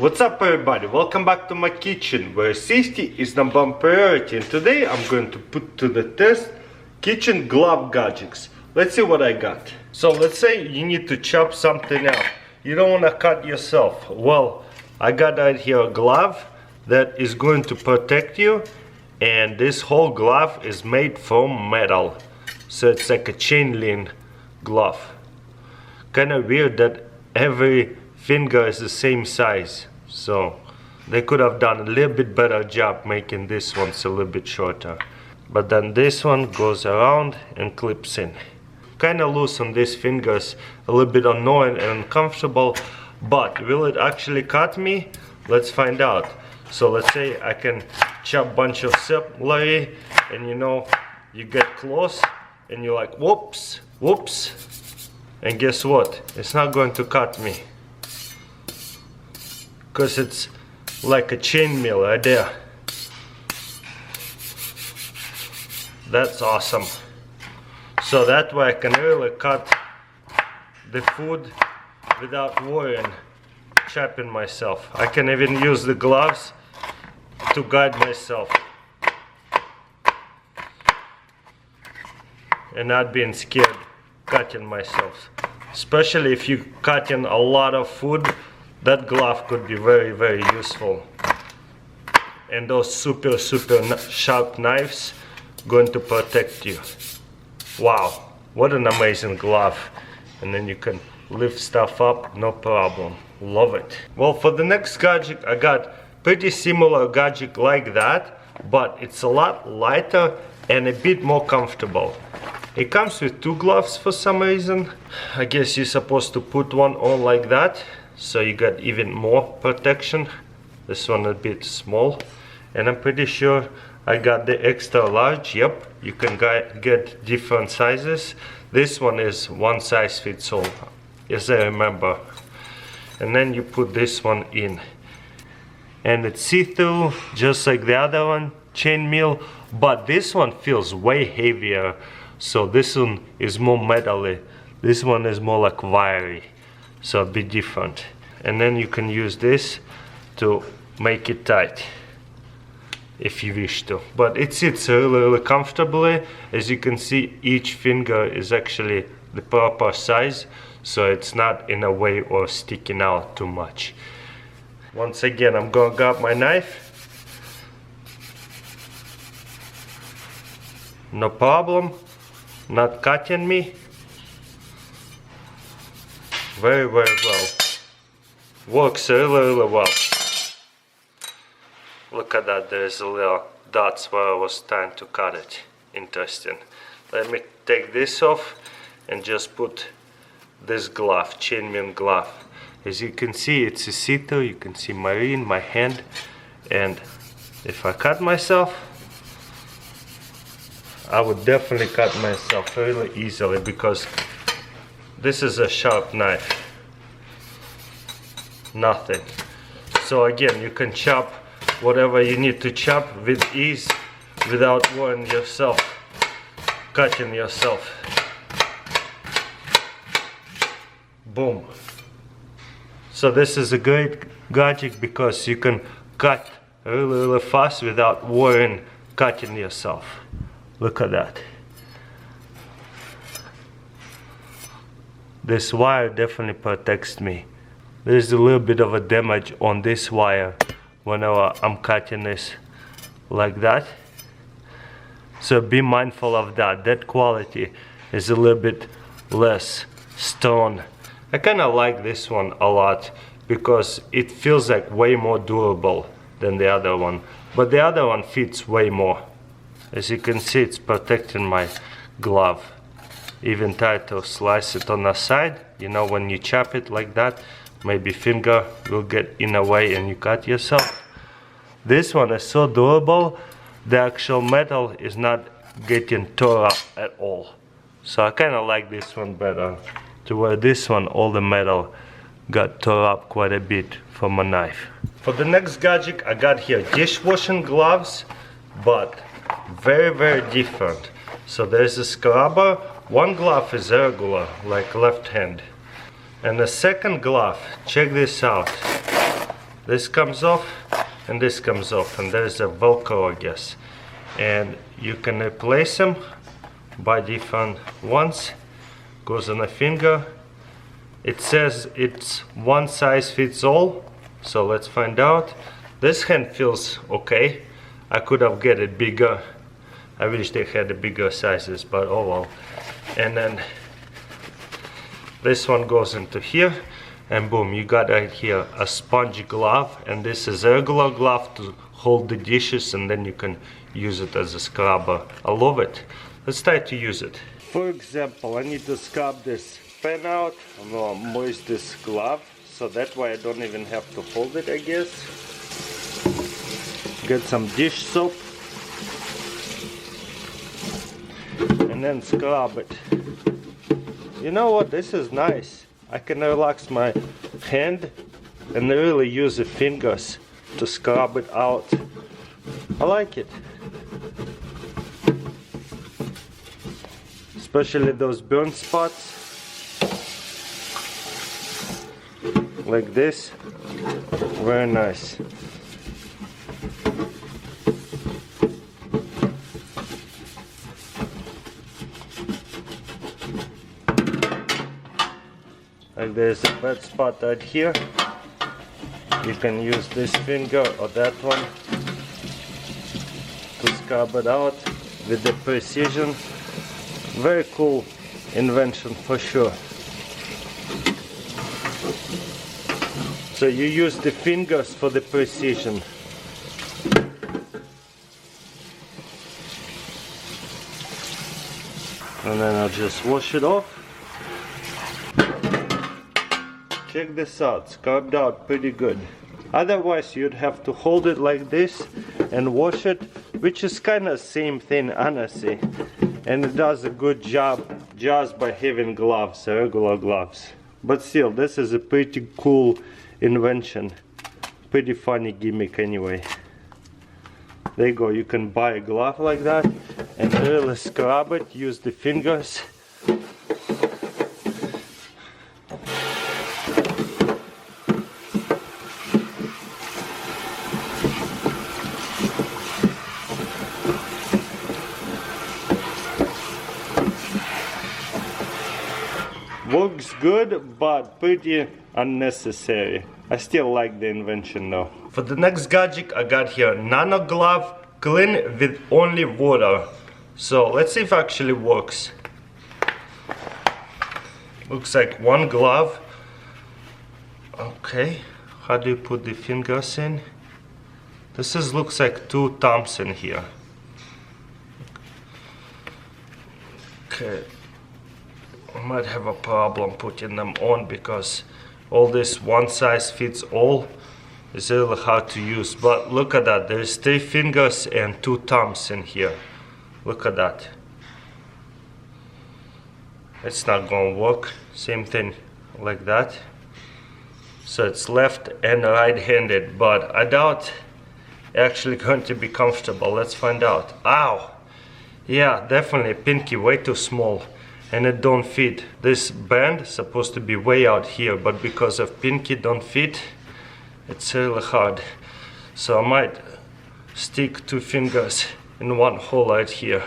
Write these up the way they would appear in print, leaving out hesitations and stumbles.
What's up everybody, welcome back to my kitchen where safety is number one priority, and today I'm going to put to the test kitchen glove gadgets. Let's see what I got. So let's say you need to chop something up. You don't want to cut yourself. Well, I got right here a glove that is going to protect you, and this whole glove is made from metal. So it's like a Chainlink glove. Kind of weird that every finger is the same size. So they could have done a little bit better job making this one a little bit shorter. But then this one goes around and clips in. Kind of loose on these fingers, a little bit annoying and uncomfortable, but will it actually cut me? Let's find out. So let's say I can chop a bunch of celery, and you get close and you're like, whoops, whoops. And guess what? It's not going to cut me, because it's like a chainmail right there. That's awesome. So that way I can really cut the food without worrying, chopping myself. I can even use the gloves to guide myself and not being scared cutting myself. Especially if you're cutting a lot of food, that glove could be very, very useful. And those super sharp knives going to protect you. Wow, what an amazing glove. And then you can lift stuff up, no problem. Love it. Well, for the next gadget, I got pretty similar gadget like that, but it's a lot lighter and a bit more comfortable. It comes with two gloves for some reason. I guess you're supposed to put one on like that, so you got even more protection. This one a bit small, and I'm pretty sure I got the extra large. Yep, you can get different sizes. This one is one size fits all, as I remember. And then you put this one in, and it's see-through just like the other one, chainmail, but this one feels way heavier. So this one is more metally, this one is more like wiry, so a bit different. And then you can use this to make it tight if you wish to, but it sits really comfortably. As you can see, each finger is actually the proper size, so it's not in a way or sticking out too much. Once again, I'm gonna grab my knife. No problem, not cutting me. Very well. Works really well. Look at that, there's a little dots where I was trying to cut it. Interesting. Let me take this off and just put this glove, chainmail glove. As you can see, it's a see-through. You can see my hand, and if I cut myself, I would definitely cut myself really easily, because this is a sharp knife. Nothing. So again, you can chop whatever you need to chop with ease without worrying yourself, cutting yourself. Boom. So this is a great gadget because you can cut really fast without worrying cutting yourself. Look at that. This wire definitely protects me. There's a little bit of a damage on this wire whenever I'm cutting this like that. So be mindful of that. That quality is a little bit less strong. I kind of like this one a lot because it feels like way more durable than the other one. But the other one fits way more. As you can see, it's protecting my glove. Even try to slice it on the side. When you chop it like that, maybe finger will get in a way and you cut yourself. This one is so durable, the actual metal is not getting tore up at all. So I kind of like this one better, to where this one, all the metal got tore up quite a bit from a knife. For the next gadget, I got here dishwashing gloves, but very different. So there's a scrubber. One glove is regular, like left hand. And the second glove, check this out. This comes off and this comes off, and there's a Velcro, I guess. And you can replace them by different ones. Goes on a finger. It says it's one size fits all, so let's find out. This hand feels okay. I could have get it bigger. I wish they had the bigger sizes, but oh well. And then this one goes into here, and boom, you got right here a sponge glove, and this is a regular glove to hold the dishes, and then you can use it as a scrubber. I love it. Let's try to use it. For example, I need to scrub this pen out. I'm gonna moist this glove, so that way I don't even have to hold it, I guess. Get some dish soap and then scrub it. You know what, this is nice. I can relax my hand and really use the fingers to scrub it out. I like it. Especially those burn spots. Like this. Very nice. Like there's a bad spot right here. You can use this finger or that one to scrub it out with the precision. Very cool invention for sure. So you use the fingers for the precision. And then I'll just wash it off. Check this out, scrubbed out pretty good. Otherwise you'd have to hold it like this and wash it, which is kind of same thing honestly. And it does a good job just by having gloves, regular gloves. But still, this is a pretty cool invention. Pretty funny gimmick anyway. There you go, you can buy a glove like that and really scrub it, use the fingers. Works good, but pretty unnecessary. I still like the invention though. For the next gadget I got here, nano glove, clean with only water. So let's see if it actually works. Looks like one glove. Okay, how do you put the fingers in? This looks like two thumbs in here. Okay. I might have a problem putting them on because all this one size fits all is really hard to use. But look at that, there's 3 fingers and 2 thumbs in here. Look at that. It's not gonna work. Same thing like that. So it's left and right-handed, but I doubt actually going to be comfortable. Let's find out. Ow! Yeah, definitely pinky way too small. And it don't fit. This band is supposed to be way out here, but because of pinky don't fit, it's really hard. So I might stick 2 fingers in one hole right here.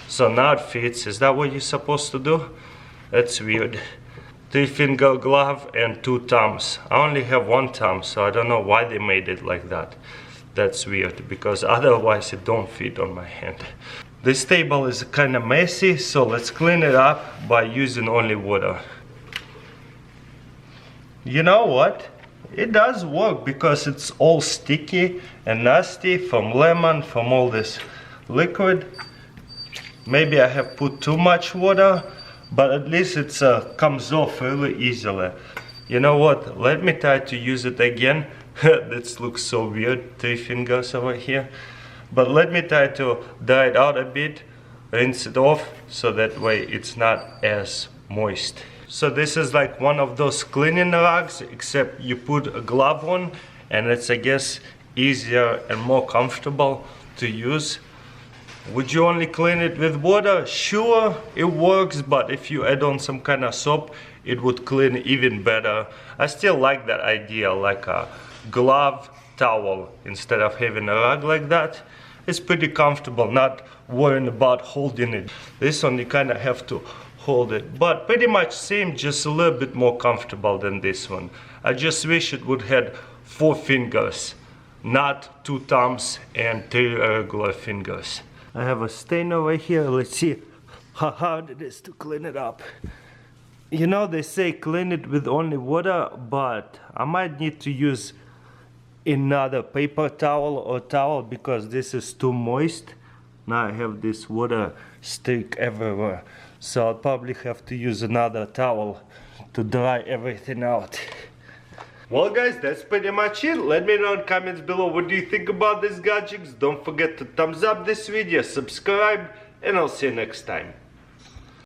So now it fits. Is that what you're supposed to do? That's weird. 3-finger glove and 2 thumbs. I only have 1 thumb, so I don't know why they made it like that. That's weird, because otherwise it don't fit on my hand. This table is kind of messy, so let's clean it up by using only water. You know what? It does work because it's all sticky and nasty from lemon, from all this liquid. Maybe I have put too much water, but at least it comes off really easily. You know what? Let me try to use it again. This looks so weird, 3 fingers over here. But let me try to dry it out a bit, rinse it off, so that way it's not as moist. So this is like one of those cleaning rugs, except you put a glove on, and it's, I guess, easier and more comfortable to use. Would you only clean it with water? Sure, it works, but if you add on some kind of soap, it would clean even better. I still like that idea, like glove towel instead of having a rug like that. It's pretty comfortable, not worrying about holding it. This one you kind of have to hold it, but pretty much same, just a little bit more comfortable than this one. I just wish it would have 4 fingers, not 2 thumbs and 3 regular fingers. I have a stain over here. Let's see how hard it is to clean it up. You know, they say clean it with only water, but I might need to use another paper towel or towel because this is too moist. Now I have this water stick everywhere, so I'll probably have to use another towel to dry everything out. Well guys, that's pretty much it. Let me know in the comments below what do you think about these gadgets. Don't forget to thumbs up this video, subscribe, and I'll see you next time.